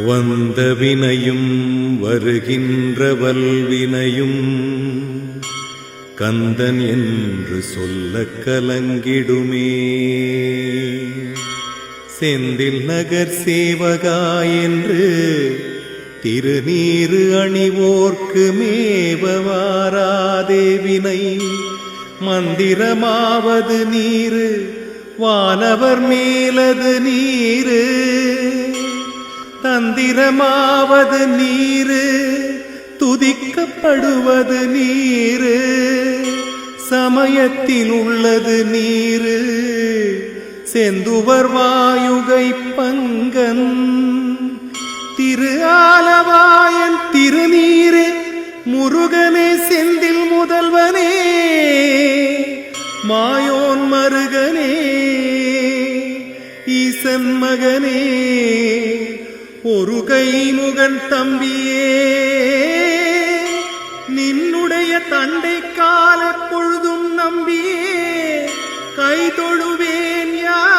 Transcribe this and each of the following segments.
வந்த வினையும் வருகின்ற வல்வினையும் கந்தன் என்று சொல்ல கலங்கிடுமே. செந்தில் நகர் சேவகா என்று திருநீரு அணிவோர்க்கு மேவவாராதே வினை. மந்திரமாவது நீரு, வானவர் மேலது நீரு. தந்திரமாவது நீரு, துதிக்கப்படுவது நீரு. சமயத்தில் உள்ளது நீரு, செந்துவர் வாயுகை பங்கன். திரு ஆலவாயன் திருநீரே, முருகனே செந்தில் முதல்வனே, மாயோன் மருகனே, ஈசன் மகனே, ஒரு கை முகன் தம்பியே. நின்னுடைய தண்டை கால பொழுதும் நம்பியே கை தொழுவேன் யான்.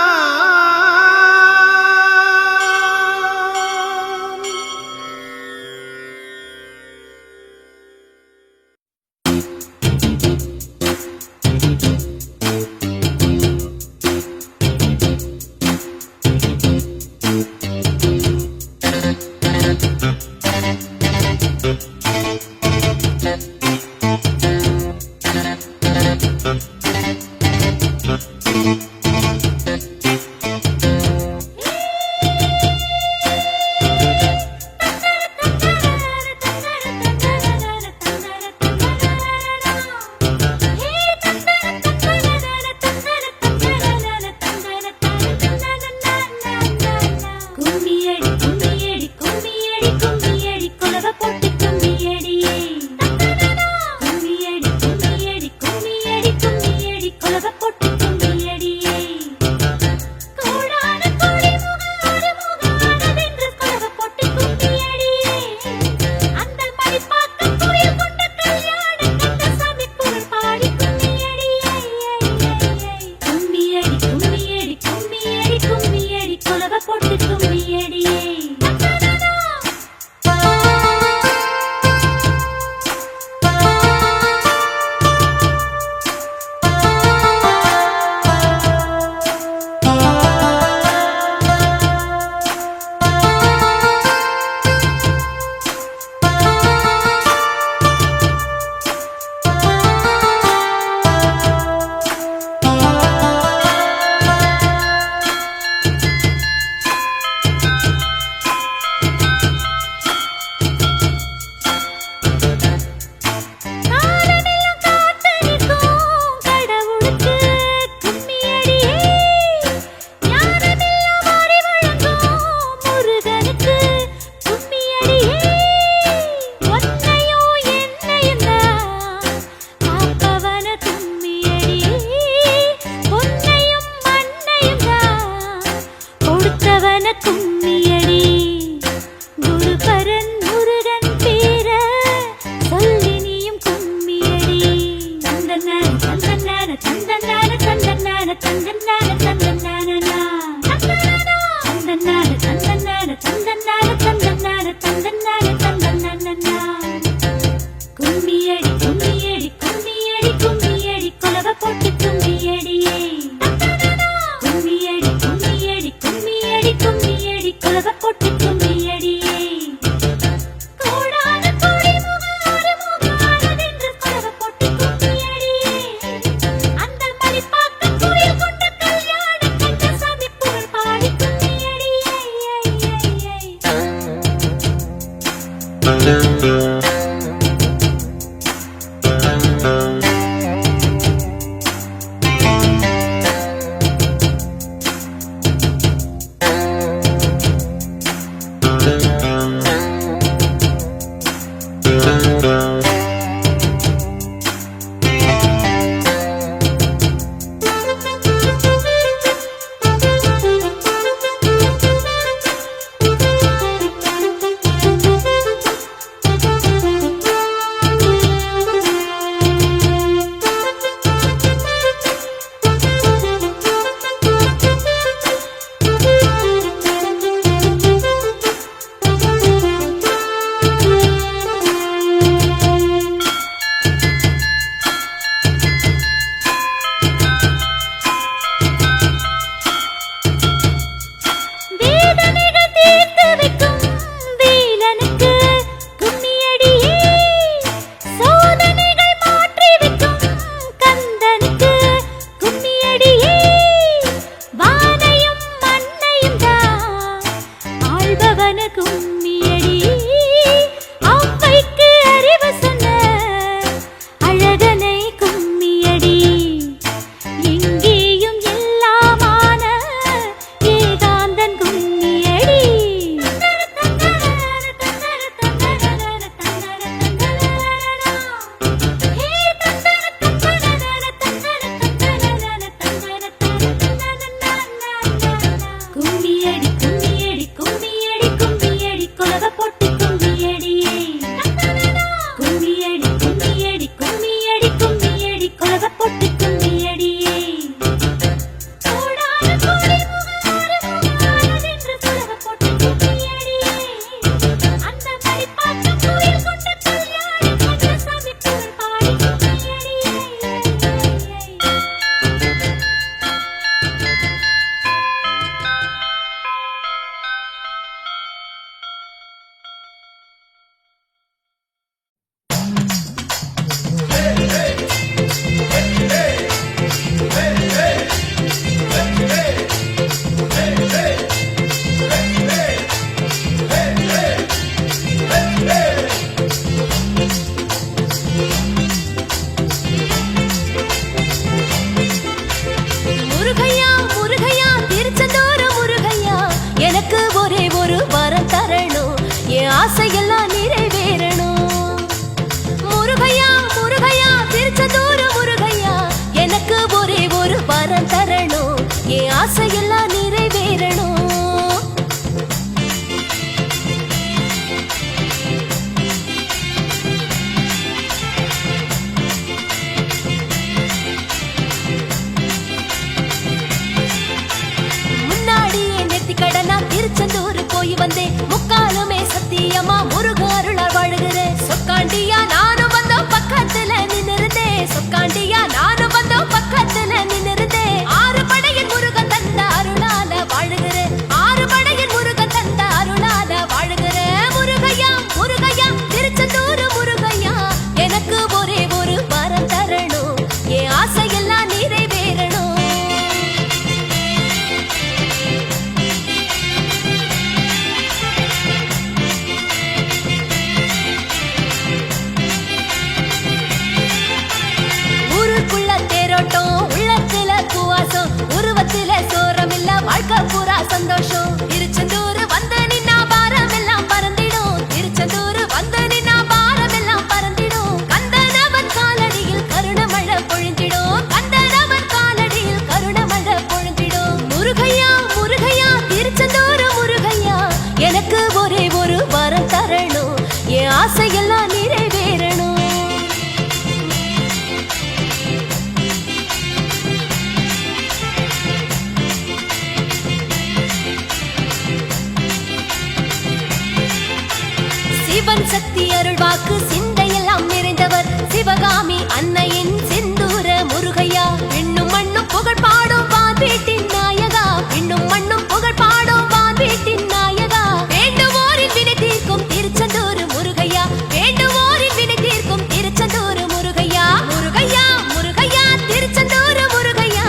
சிவனின் சக்தி அருள் வாக்கு சிந்தையெல்லாம் நிறைந்தவர் சிவகாமி அன்னையின் செந்தூர முருகையா விண்ணும் மண்ணும் புகழ் பாடும் வான்பீட்டின் நாயகா விண்ணும் மண்ணும் புகழ் பாடும் வான்பீட்டின் நாயகா வேண்டுவோரின் வினை தீர்க்கும் திருச்செந்தூர் முருகையா வேண்டுவோரின் வினை தீர்க்கும் திருச்செந்தூர் முருகையா முருகையா முருகையா திருச்செந்தூர் முருகையா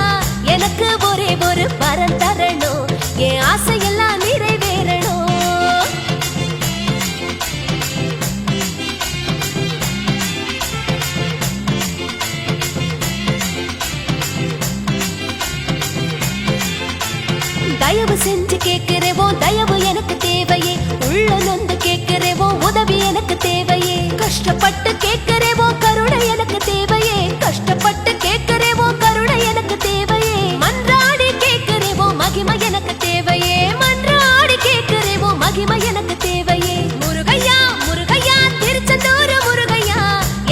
எனக்கு ஒரே ஒரு வரம் தரணும் என் ஆசையெல்லாம் நிறைவேறணும் தயவு செஞ்சு கேட்கிறேவோ தயவு எனக்கு தேவையே உள்ள நொந்து கேட்கிறேவோ உதவி எனக்கு தேவையே கஷ்டப்பட்டு கேட்கிறேவோ கருணை எனக்கு தேவையே கஷ்டப்பட்டு கேட்கிறேவோ கருணை எனக்கு தேவையே மன்றாடி கேட்கிறேவோ மகிமை எனக்கு தேவையே மன்றாடி கேட்கிறேவோ மகிமை எனக்கு தேவையே முருகையா முருகையா திருச்செந்தூர் முருகையா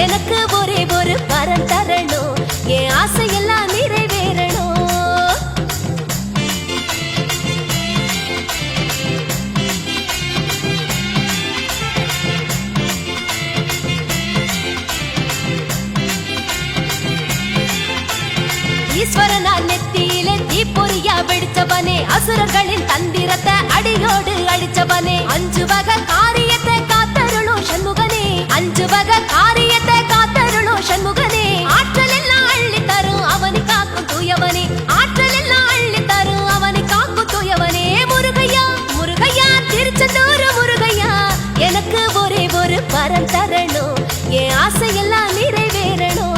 எனக்கு ஒரே ஒரு வரம் தரணும் என் ஆசையெல்லாம் நிறைவேறணும் ஈஸ்வரனால் நெத்தியிலே தீப்பொறியா வெடிச்சவனே அசுரர்களின் தந்திரத்தை அடியோடு அழிச்சவனே அஞ்சு வகை காரியத்தை காத்தருளோ சண்முகனே அஞ்சு வகை காரியத்தை காத்தருளோ சண்முகனே ஆற்றல் எல்லாம் அள்ளி தரும் அவனை காக்கும் தூயவனே ஆற்றல் எல்லாம் அள்ளி தரும் அவனை காக்கும் தூயவனே முருகையா முருகையா திருச்செந்தூர் முருகையா எனக்கு ஒரே ஒரு வரம் தரணும் என் ஆசையெல்லாம் நிறைவேறணும்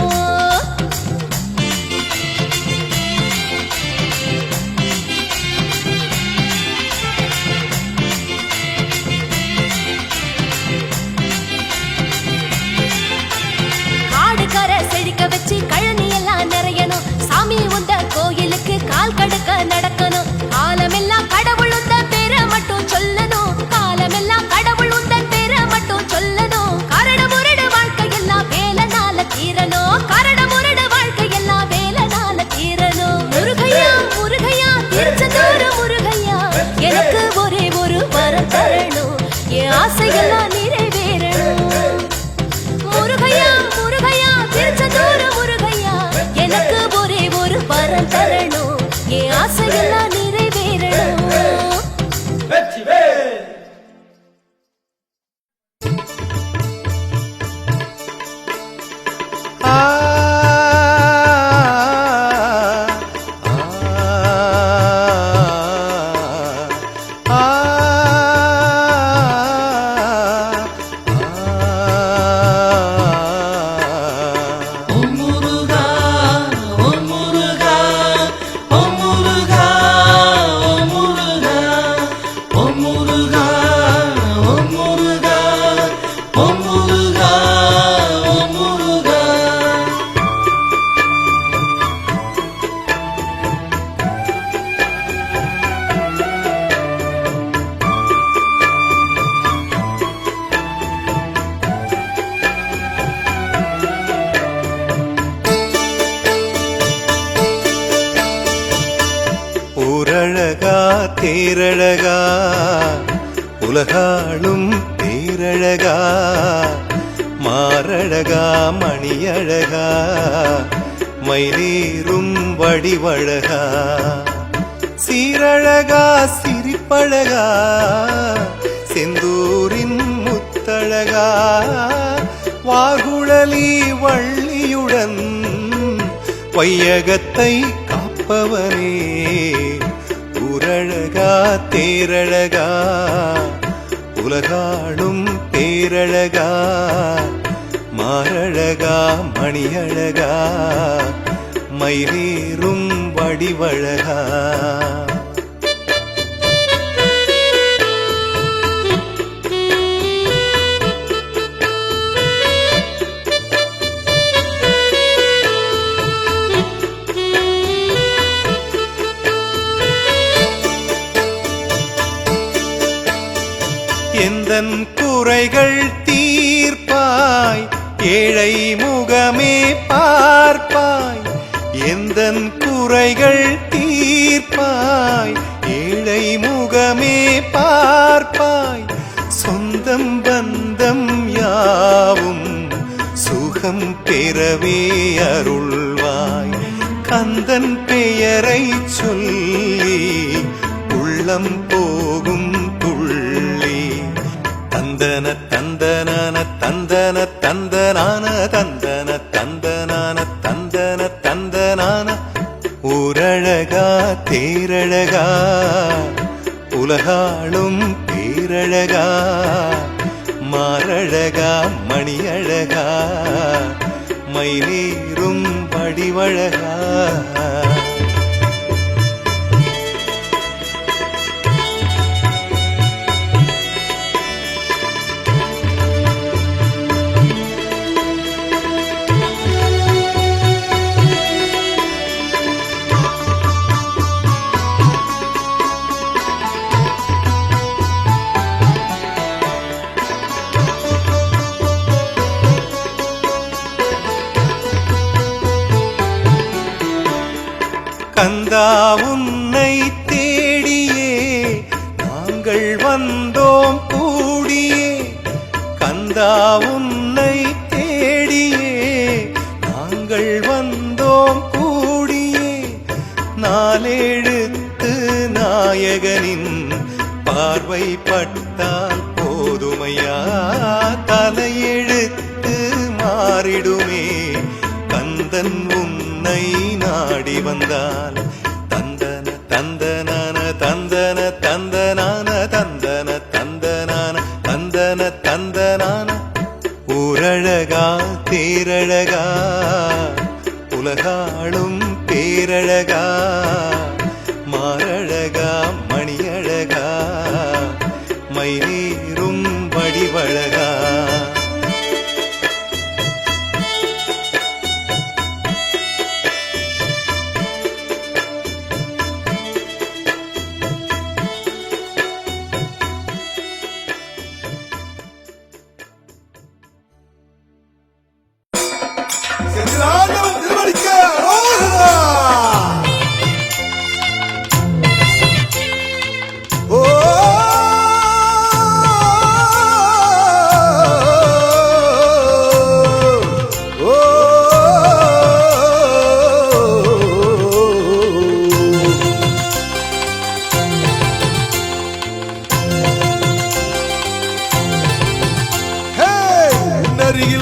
வச்சு கழனி எல்லாம் நிறையணும் சாமி உந்த கோயிலுக்கு கால் கடுக்க நடக்கணும் காலமெல்லாம் கடவுள் உந்த பேரை மட்டும் சொல்லணும் காலமெல்லாம் கடவுள் உந்த பேரை மட்டும் சொல்லணும் கரடு முரடு வாழ்க்கையெல்லாம் வேலனால தீரணும் கரடு முரடு வாழ்க்கையெல்லாம் வேலனால தீரணும் முருகையா முருகையா திருச்செந்தூர் முருகையா எனக்கு ஒரே ஒரு வரம் தரணும் என் ஆசையெல்லாம் நிறைவேறணும் முருகையா முருகையா திருச்செந்தூர் முருகையா எனக்கு ஒரே ஒரு வரம் தரணும் என் ஆசையெல்லாம் நிறைவேறணும் தேரழகா உலகாளும் தேரழகா மாரழகா மணியழகா மயிலேறும் வடிவழகா சீரழகா சிரிப்பழகா செந்தூரின் முத்தழகா வாகுழலி வள்ளியுடன் வையகத்தை காப்பவனே ஊரழகா தேரழகா உலகாளும் தேரழகா மாரழகா மணியழகா மயிலேறும் வடிவழகா எந்தன் குறைகள் தீர்ப்பாய் ஏழை முகமே பார்ப்பாய் எந்தன் குறைகள் தீர்ப்பாய் ஏழை முகமே பார்ப்பாய் சொந்தம் பந்தம் யாவும் சுகம் பெறவே அருள்வாய். கந்தன் பெயரை சொல்லி உள்ளம் போகும் துள்ளி. தந்தன தந்தனான தந்தன தந்தனான தந்தன தந்தனான தந்தன தந்தனான. ஊரழகா தேரழகா உலகாளும் பேரழகா. மாரழகா மணியழகா மயிலேறும் வடிவழகா. கந்தா உன்னை தேடியே நாங்கள் வந்தோம் கூடியே. கந்தா உன்னை தேடியே நாங்கள் வந்தோம் கூடியே. நாளெழுத்து நாயகனின் பார்வை பட்டால் போதுமையா. தலையெழுத்து மாறிடுமே கந்தன் உன்னை நாடி வந்தால். தந்தன தந்தனான தந்தன தந்தனான தந்தன தந்தனான தந்தன தந்தனான. ஊரழகா தேரழகா உலகாளும் பேரழகா. மாரழகா மணியழகா மயிலேறும் வடிவழகா.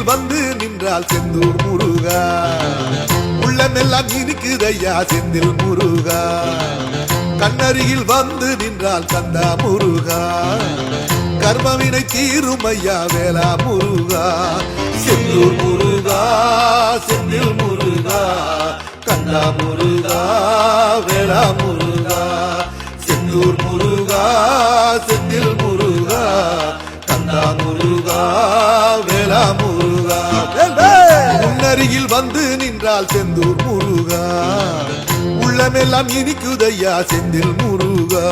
வந்து நின்றால் செந்தூர் முருகா. உள்ளமெல்லாம் இருக்குதையா செந்தில் முருகா. கண்ணருகில் வந்து நின்றால் கந்தா முருகா. கர்மவினை தீரும் ஐயா வேளா முருகா. செந்தூர் முருகா செந்தில் முருகா. கந்தா முருகா வேளா முருகா. செந்தூர் முருகா செந்தில் முருகா. கந்தா முருகா வேளா முருகா. முன்னருகில் வந்து நின்றால் செந்தூர் முருகா. உள்ளமெல்லாம் இனிக்குதையா செந்தில் முருகா.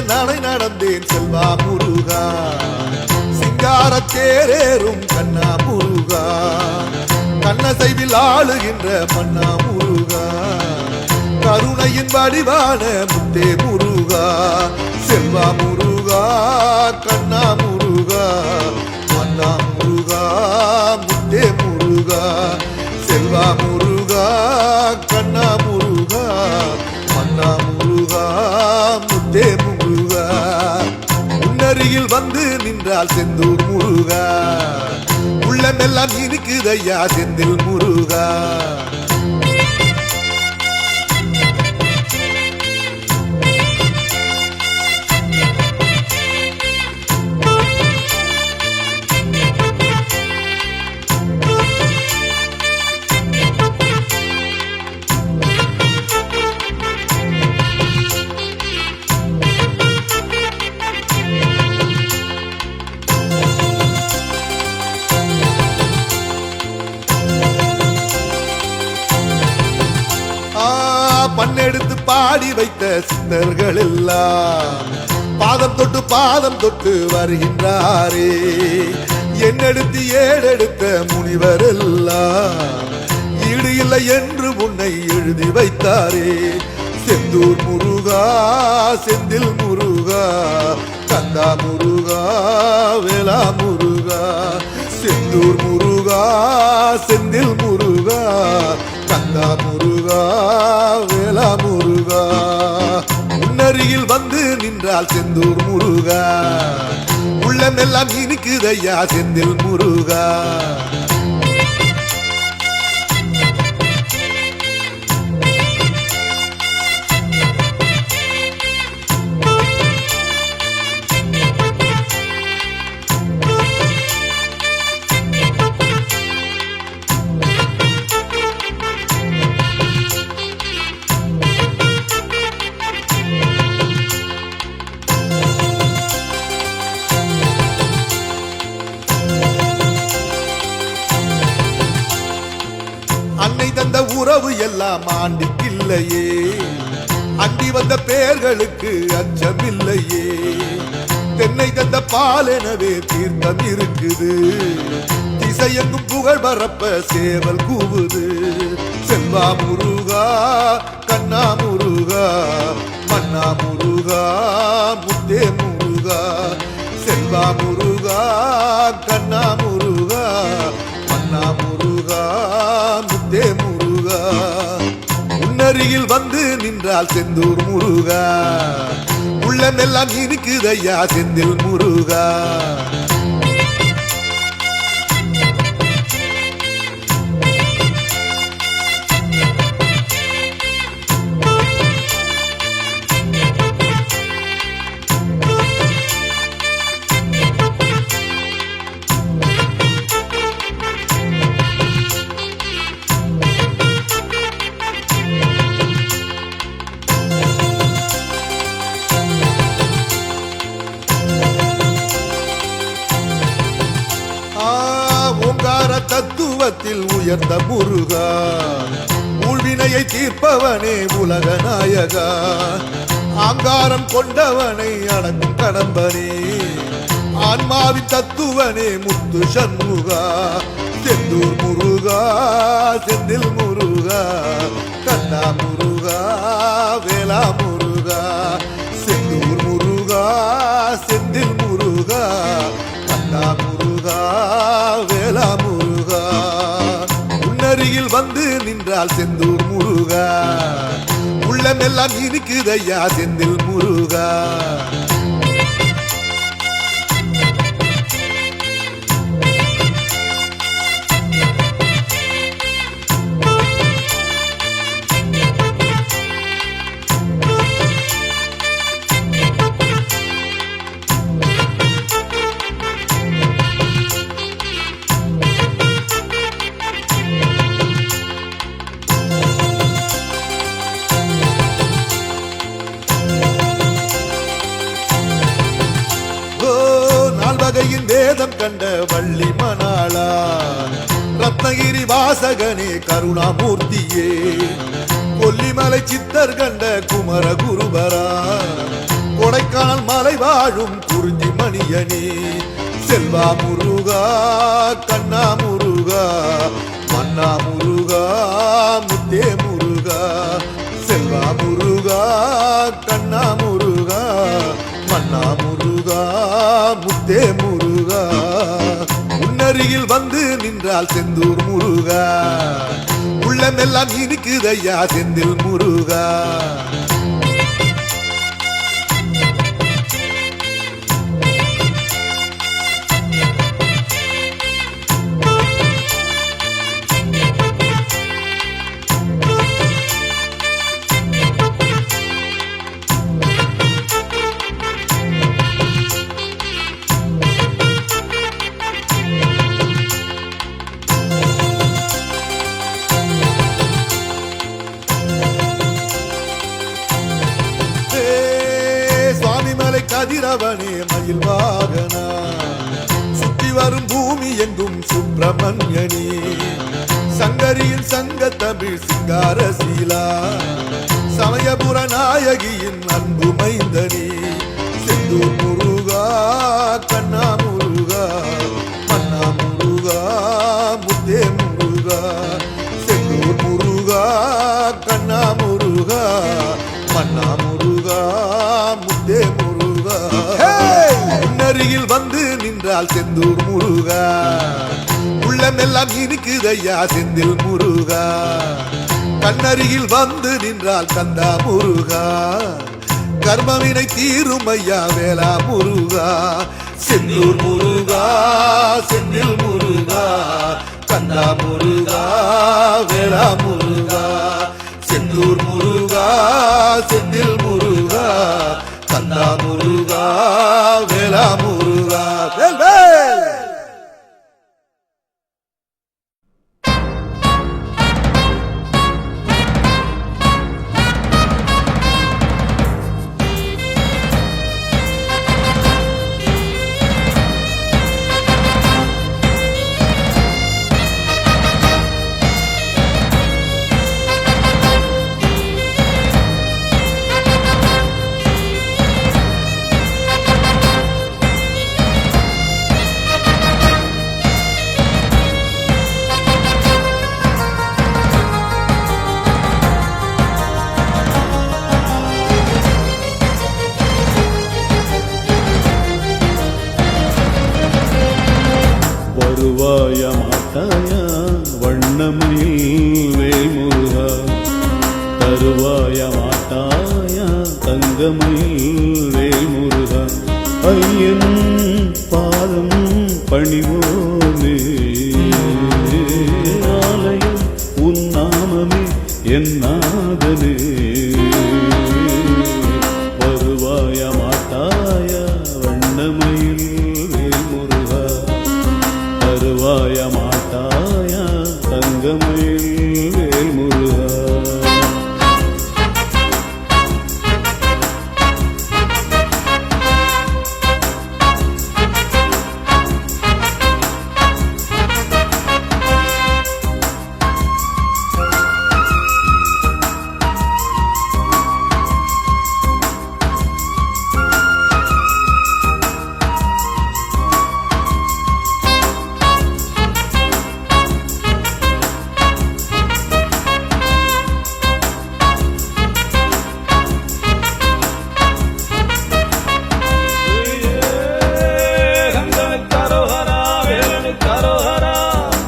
நாளை நடந்தேன் செல்வா முருகா. சிங்கார தேரேறும் கண்ணா முருகா. கண்ணசைவில் ஆளுகின்ற மன்னா முருகா. கருணையின் வடிவான முத்தே முருகா. செல்வா முருகா கண்ணா முருகா. மன்னா முருகா முத்தே முருகா. செல்வா முருகா கண்ணா முருகா. மன்னா முருகா முத்தே முருகா. முன்னருகில் வந்து நின்றால் செந்தூர் முருகா. உள்ளமெல்லாம் இருக்குதையா செந்தில் முருகா. பண்ணெடுத்து பாடி வைத்த சித்தர்கள் எல்லாம் பாதம் தொட்டு வருகின்றாரே. என்னெடுத்து ஏடெடுத்த முனிவர் எல்லாம் ஈடு இல்லை என்று உன்னை எழுதி வைத்தாரே. செந்தூர் முருகா செந்தில் முருகா கந்தா முருகா வேளா முருகா. செந்தூர் முருகா செந்தில் முருகா கந்தா முருகா வேளா முருகா. உன்னருகில் வந்து நின்றால் செந்தூர் முருகா உள்ளமெல்லாம் இனிக்குதையா செந்தில் முருகா. அன்னை தந்த உறவு எல்லாம் ஆண்டிக்கில்லையே. அண்டி வந்த பேர்களுக்கு அச்சமில்லையே. தென்னை தந்த பால் எனவே தீர்த்தம் இருக்குது. திசையெங்கும் புகழ் பரப்ப சேவல் கூவுது. செல்வா முருகா கண்ணா முருகா மன்னா முருகா முத்தே முருகா. செல்வா முருகா கண்ணா முருகா மன்னா முருகா முத்தே முருகா. உன்னருகில் வந்து நின்றால் செந்தூர் முருகா உள்ளமெல்லாம் இனிக்குதையா செந்தில் முருகா. ஓங்கார தத்துவத்தில் உயர்ந்த முருகா ஊழ்வினையை தீர்ப்பவனே உலக நாயகா. ஆங்காரம் கொண்டவனை அடக்கும் கடம்பனே ஆன்மாவின் தத்துவனே முத்து சண்முகா. செந்தூர் முருகா செந்தில் முருகா கந்தா முருகா வேளா முருகா. செந்தூர் முருகா செந்தில் முருகா கந்தா முருகா வேளா முருகா. உன்னருகில் வந்து நின்றால் செந்தூர் முருகா உள்ளமெல்லாம் இனிக்குதையா செந்தில் முருகா. வகையின் வேதம் கண்ட வள்ளி மணாளா ரத்னகிரி வாசகனே கருணாமூர்த்தியே. கொல்லிமலை சித்தர் கண்ட குமர குருபரா கொடைக்கானல் மலை வாழும் குறிஞ்சி மணியனே. செல்வா முருகா கண்ணா முருகா மன்னா முருகா முத்தே முருகா. செல்வா முருகா கண்ணா முருகா மன்னா முருகா முத்தே முருகா. உன்னருகில் வந்து நின்றால் செந்தூர் முருகா உள்ளமெல்லாம் இனிக்குதையா செந்தில் முருகா. கதிரவனே மயில் வாகனா சுற்றி வரும் பூமி எங்கும் சுப்பிரமணியனே. சங்கரியின் சங்க தமிழ் சிங்கார சீலா சமயபுர நாயகியின் அன்பு மைந்தனே செந்தூர் முருகா கண்ணா முருகா மன்னா முருகா முத்தே முருகா செந்தூர் முருகா கண்ணா முருகா மன்னா முருகா முத்தே முருகா அருகில் வந்து நின்றால் செந்தூர் முருகா உள்ளமெல்லாம் இருக்குதையா செந்தில் முருகா கண்ணருகில் வந்து நின்றால் கந்தா முருகா கர்மவினை தீரும் ஐயா வேளா முருகா செந்தூர் முருகா செந்தில் முருகா கந்தா முருகா வேளா முருகா செந்தூர் முருகா செந்தில் முருகா கந்தா முருகா வேளா முருகா வேல் வேல். வருவாய மாட்டாயா வண்ணமயில் வேல்முருகா தருவாய மாட்டாயா தங்கமயில் வேல்முருகா ஐயன் பாதம் பணிவோனே ஆலயம் உன் நாமமே என் நாதனே வருவாய மாட்டாயா வண்ணமயில் வேல்முருகா தருவாய மாட்டாயா தங்கமயில் வேல்முருகா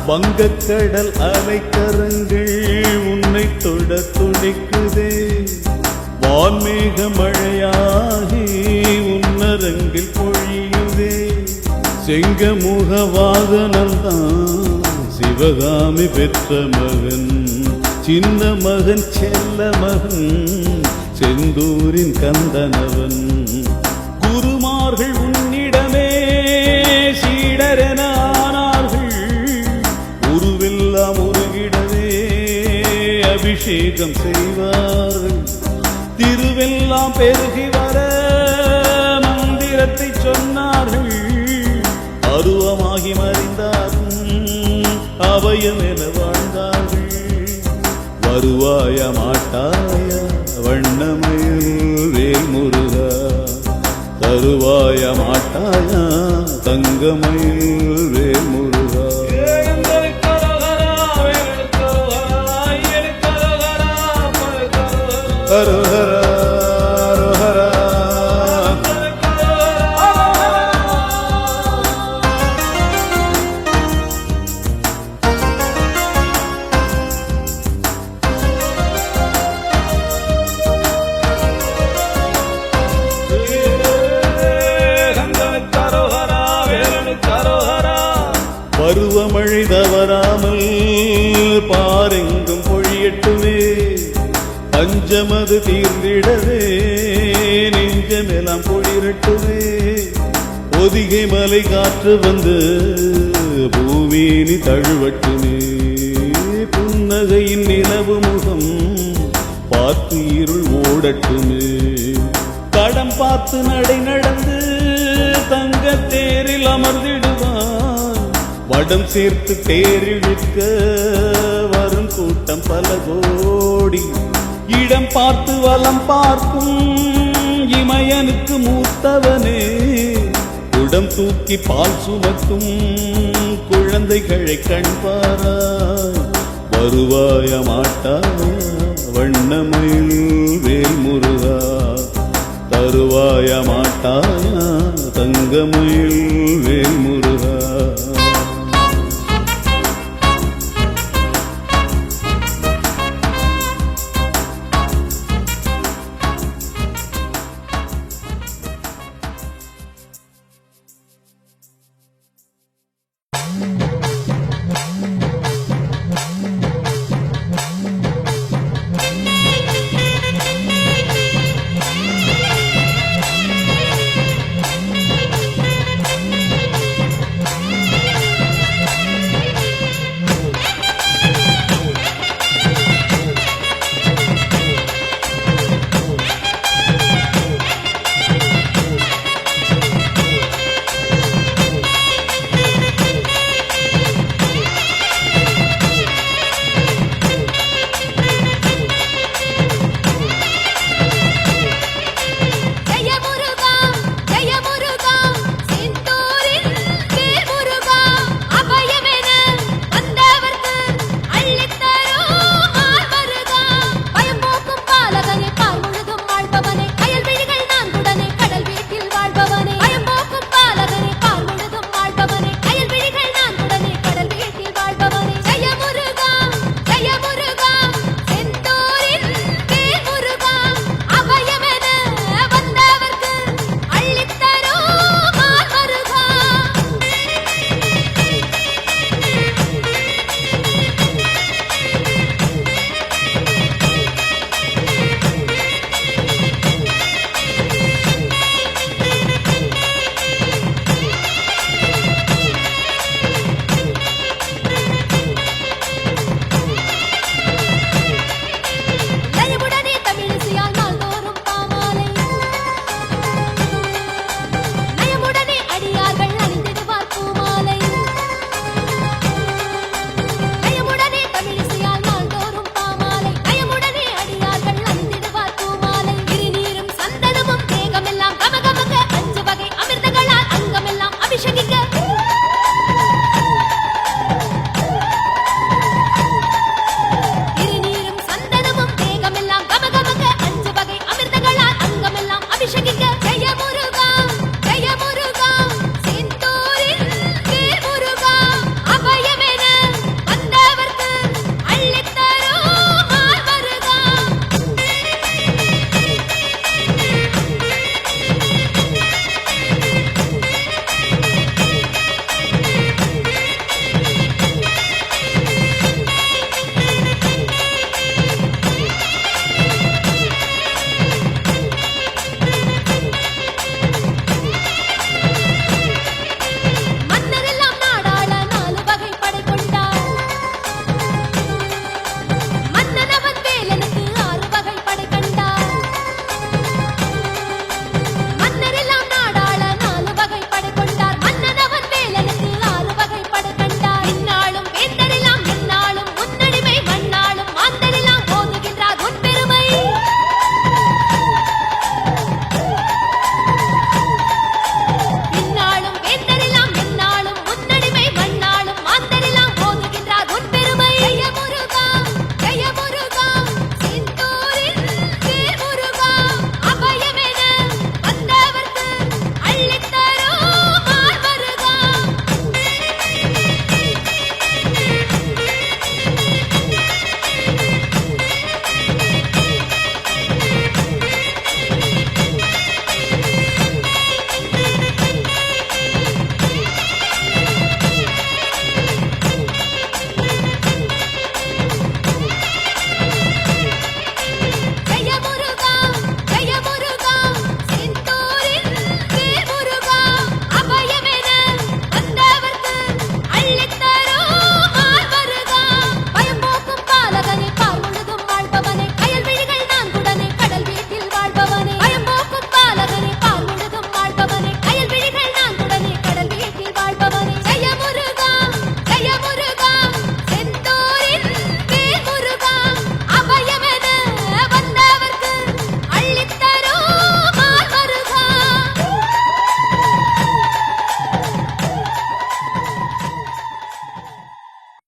வங்கக்கடல் அலைக்கரங்கள் உன்னை தொட துடிக்குதே வான்மேக மழையாகி உன்னரங்கில் பொழியுதே செங்கமுக வாகனம்தான் சிவகாமி பெற்ற மகன் சின்ன மகன் செல்ல மகன் செந்தூரின் கந்தனவன் குருமார்கள் உன்னிடமே சீடரென ஆனார்கள் உருவெல்லாம் உருகிடவே அபிஷேகம் செய்வார்கள் திருவெல்லாம் பெருகி வர மந்திரத்தை சொன்னார்கள் அருவமாகி மறைந்தார்கள் அபயம் என வாழ்ந்தார்கள் வருவாய மாட்டாய வண்ணமயில் வேல்முருகா தருவாய மாட்டாயா தங்கமயில் வேல்முருகா ஹரஹரா ஹரஹரா பருவமழை தவறாமல் பாரெங்கும் பொழியட்டுமே பஞ்சமது தீர்ந்திடவே நெஞ்சமெல்லாம் பொழிரட்டுமே ஒதிகை மலை காற்று வந்து பூமீனி தழுவட்டுமே புன்னகையின் நிலவு முகம் பார்த்து இருள் ஓடட்டுமே கடம் பார்த்து நடை நடந்து தங்க தேரில் அமர்ந்திடுவான் வடம் சேர்த்து தேரிழுக்க வரும் கூட்டம் பல கோடி இடம் பார்த்து வலம் பார்க்கும் இமயனுக்கு மூத்தவனே, குடம் தூக்கி பால் சுமக்கும் குழந்தைகளை கண்பாராய். வருவாய மாட்டாயா வண்ணமயில் வேல் முருகா, தருவாய மாட்டாயா தங்கமயில் வேல்